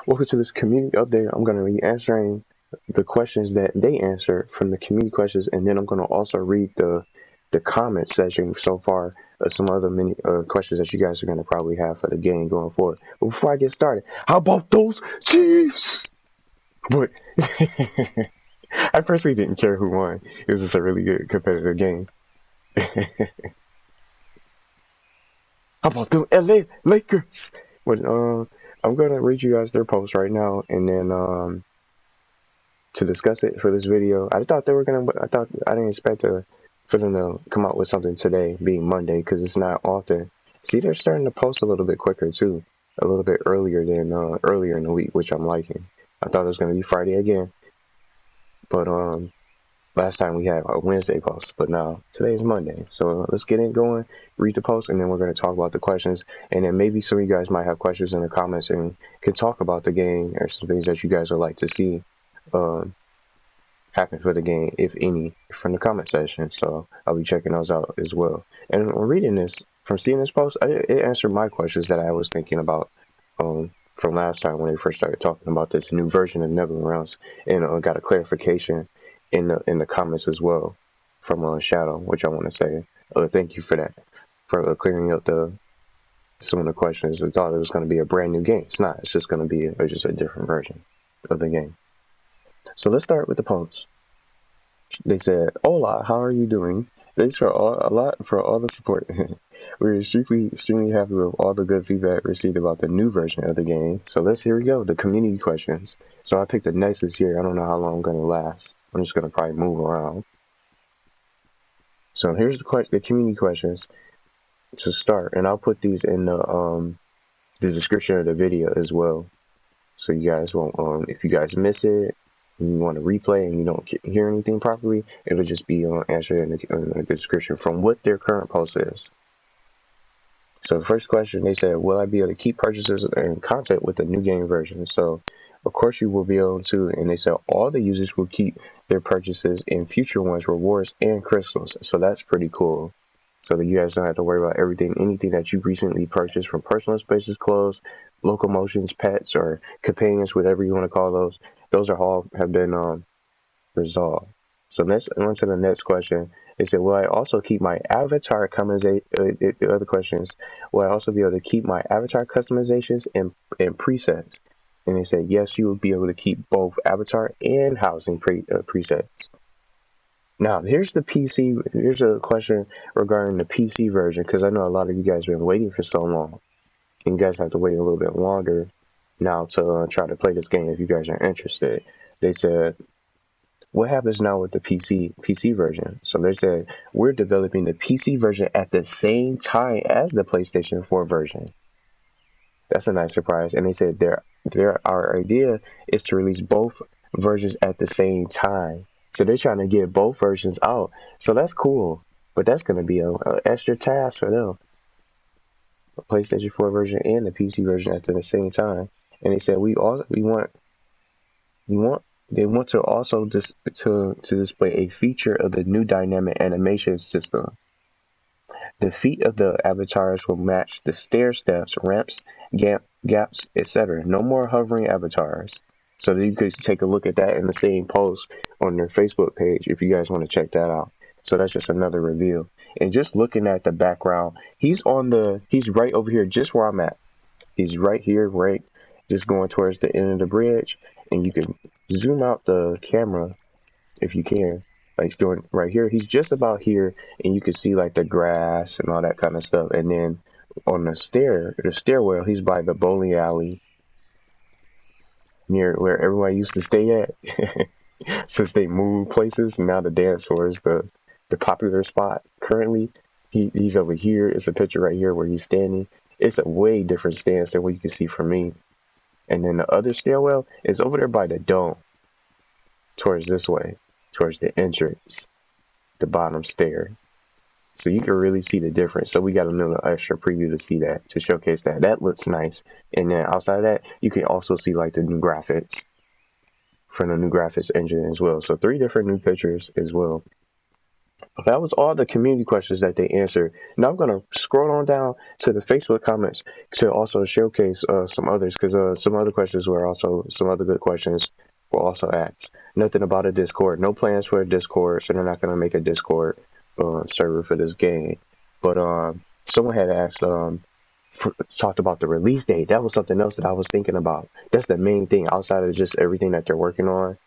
Welcome to this community update. I'm going to be answering the questions that they answered from the community questions, and then I'm going to also read the comment section so far of some other many questions that you guys are going to probably have for the game going forward. But before I get started, how about those Chiefs? But I personally didn't care who won. It was just a really good competitive game. How about the LA Lakers? But I'm gonna read you guys their post right now, and then to discuss it for this video. I didn't expect for them to come out with something today, being Monday, because it's not often. See, they're starting to post a little bit quicker too, a little bit earlier than earlier in the week, which I'm liking. I thought it was gonna be Friday again, but last time we had a Wednesday post, but now today is Monday. So let's get it going, read the post, and then we're going to talk about the questions. And then maybe some of you guys might have questions in the comments and can talk about the game or some things that you guys would like to see happen for the game, if any, from the comment section. So I'll be checking those out as well. And reading this, from seeing this post, it answered my questions that I was thinking about from last time when they first started talking about this new version of Nebula Realms, and got a clarification in the comments as well from Shadow, which I want to say thank you for that, for clearing up some of the questions. I thought it was going to be a brand new game. It's not. It's just going to be just a different version of the game. So let's start with the posts. They said, "Hola, how are you doing? Thanks for all the support. We're extremely happy with all the good feedback received about the new version of the game. So here we go, the community questions. So I picked the nicest here. I don't know how long I'm going to last. I'm just going to probably move around. So here's the community questions to start, and I'll put these in the description of the video as well. So you guys won't, if you guys miss it, and you want to replay and you don't hear anything properly, it'll just be answered in the description from what their current post is. So the first question, they said, will I be able to keep purchases and content with the new game version? So of course you will be able to, and they said all the users will keep their purchases and future ones, rewards and crystals. So that's pretty cool. So that you guys don't have to worry about anything that you recently purchased, from personal spaces, clothes, locomotions, pets, or companions, whatever you want to call those. Those have been resolved. So let's on to the next question. They said, will I also keep my avatar the other questions, will I also be able to keep my avatar customizations and presets? And they said, yes, you will be able to keep both avatar and housing presets. Now, here's the PC. Here's a question regarding the PC version, because I know a lot of you guys have been waiting for so long. And you guys have to wait a little bit longer now to try to play this game if you guys are interested. They said, what happens now with the PC version? So they said, we're developing the PC version at the same time as the PlayStation 4 version. That's a nice surprise. And they said our idea is to release both versions at the same time. So they're trying to get both versions out. So that's cool. But that's going to be an extra task for them. The PlayStation 4 version and the PC version at the same time. And they said they want to also to display a feature of the new dynamic animation system. The feet of the avatars will match the stair steps, ramps, gaps, etc. No more hovering avatars. So you could take a look at that in the same post on their Facebook page if you guys want to check that out. So that's just another reveal. And just looking at the background, he's right over here, just where I'm at. He's right here, right, just going towards the end of the bridge. And you can zoom out the camera if you can. Like going right here, he's just about here, and you can see like the grass and all that kind of stuff. And then on the stairwell, he's by the bowling alley near where everyone used to stay at. Since they moved places, and now the dance floor is the popular spot. Currently, he's over here. It's a picture right here where he's standing. It's a way different stance than what you can see from me. And then the other stairwell is over there by the dome, towards this way. Towards the entrance, the bottom stair. So you can really see the difference. So we got a little extra preview to see that, to showcase that. That looks nice. And then outside of that, you can also see like the new graphics from the new graphics engine as well. So 3 different new pictures as well. That was all the community questions that they answered. Now I'm gonna scroll on down to the Facebook comments to also showcase some others, because some other questions were also some other good questions were also asked. Nothing about a Discord, no plans for a Discord, so they're not gonna make a Discord server for this game. But someone had asked talked about the release date. That was something else that I was thinking about. That's the main thing outside of just everything that they're working on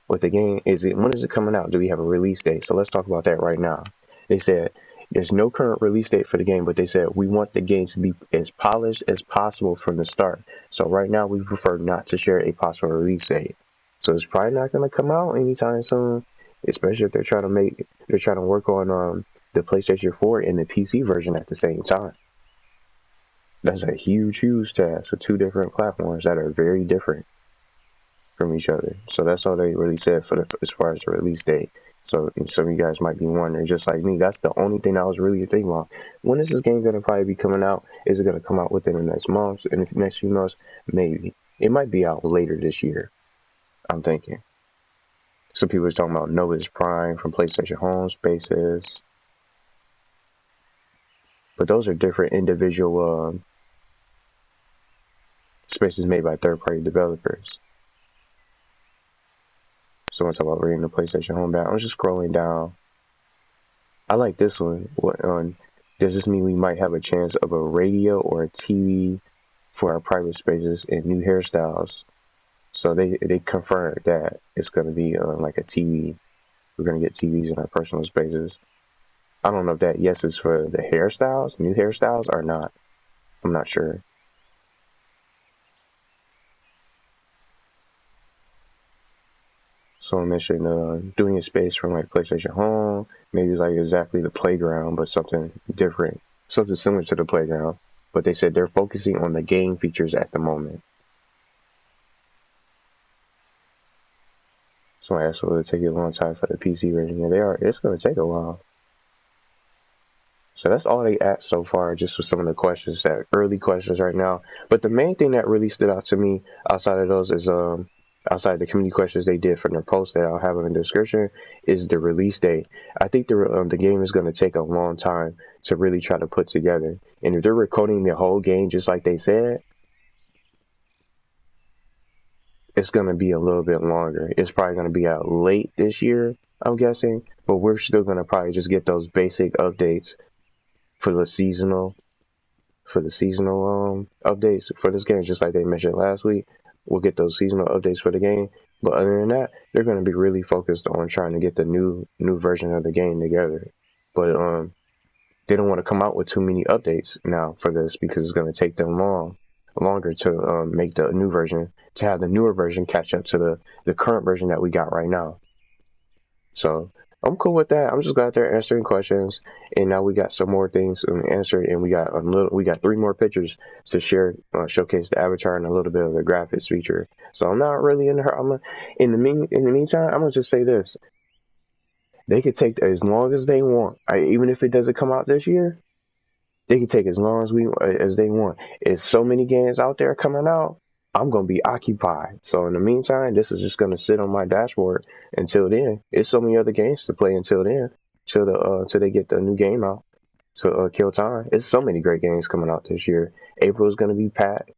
with the game. When is it coming out? Do we have a release date? So let's talk about that right now. They said there's no current release date for the game, but they said we want the game to be as polished as possible from the start. So right now we prefer not to share a possible release date. So it's probably not going to come out anytime soon, especially if they're trying to work on the PlayStation 4 and the PC version at the same time. That's a huge task for two different platforms that are very different from each other. So that's all they really said for as far as the release date. So some of you guys might be wondering, just like me, that's the only thing I was really thinking about. When is this game going to probably be coming out? Is it going to come out within the next month? In the next few months? Maybe. It might be out later this year, I'm thinking. Some people are talking about Nova's Prime from PlayStation Home Spaces. But those are different individual spaces made by third-party developers. Someone talk about reading the PlayStation Home back. I was just scrolling down. I like this one. Does this mean we might have a chance of a radio or a TV for our private spaces and new hairstyles? So they confirmed that it's going to be like a TV. We're going to get TVs in our personal spaces. I don't know if that yes is for the hairstyles, new hairstyles, or not. I'm not sure. Someone mentioned doing a space from like PlayStation Home. Maybe it's like exactly the playground, but something different. Something similar to the playground. But they said they're focusing on the game features at the moment. So I asked, will it take a long time for the PC version? Yeah, it's going to take a while. So that's all they asked so far, just for some of the questions, that early questions right now. But the main thing that really stood out to me outside of those is outside the community questions they did from their post that I'll have in the description, is the release date. I think the game is going to take a long time to really try to put together. And if they're recoding the whole game just like they said, it's going to be a little bit longer. It's probably going to be out late this year, I'm guessing. But we're still going to probably just get those basic updates for the seasonal updates for this game, just like they mentioned last week. We'll get those seasonal updates for the game, but other than that, they're going to be really focused on trying to get the new version of the game together. But they don't want to come out with too many updates now for this, because it's going to take them longer to make the new version, to have the newer version catch up to the current version that we got right now. So I'm cool with that. I'm just glad they're answering questions, and now we got some more things answered, and we got 3 more pictures to share, showcase the avatar and a little bit of the graphics feature. So I'm not really in the in the meantime, I'm gonna just say this: they could take as long as they want. Even if it doesn't come out this year, they can take as long as they want. There's so many games out there coming out. I'm going to be occupied. So in the meantime, this is just going to sit on my dashboard until then. There's so many other games to play until then, till they get the new game out to kill time. There's so many great games coming out this year. April is going to be packed.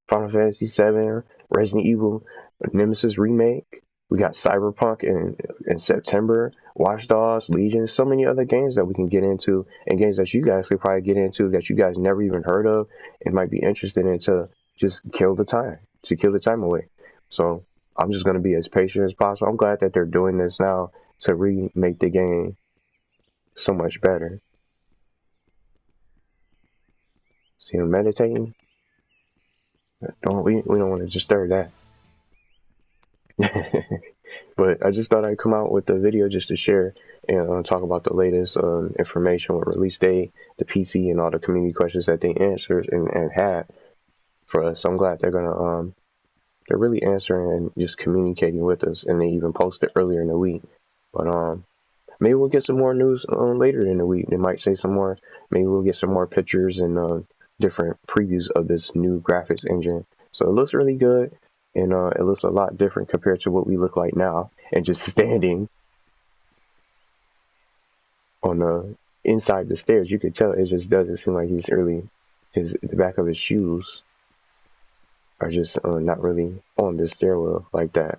Final Fantasy VII, Resident Evil, Nemesis Remake. We got Cyberpunk in September, Watch Dogs, Legion, so many other games that we can get into, and games that you guys could probably get into that you guys never even heard of and might be interested in, to just kill the time away. So I'm just going to be as patient as possible. I'm glad that they're doing this now to remake the game so much better. See him meditating? We don't want to disturb that. But I just thought I'd come out with the video just to share and talk about the latest information with release date, the PC, and all the community questions that they answered and had for us. So I'm glad they're really answering and just communicating with us, and they even posted earlier in the week. But maybe we'll get some more news later in the week. They might say some more. Maybe we'll get some more pictures and different previews of this new graphics engine. So it looks really good. And it looks a lot different compared to what we look like now, and just standing. on the inside the stairs. You could tell it just doesn't seem like he's really the back of his shoes are just not really on the stairwell like that.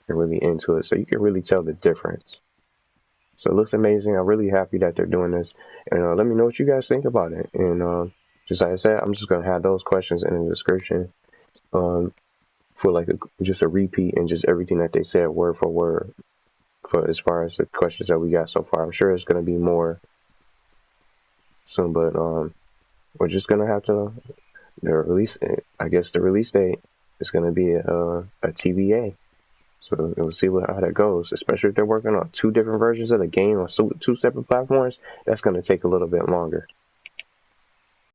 They're really into it, so you can really tell the difference. So it looks amazing. I'm really happy that they're doing this, and let me know what you guys think about it. And just like I said, I'm just gonna have those questions in the description for like just a repeat and just everything that they said word for word for as far as the questions that we got so far. I'm sure it's gonna be more soon, but we're just gonna have to I guess the release date is gonna be a TBA. So we'll see how that goes, especially if they're working on 2 different versions of the game on 2 separate platforms. That's going to take a little bit longer.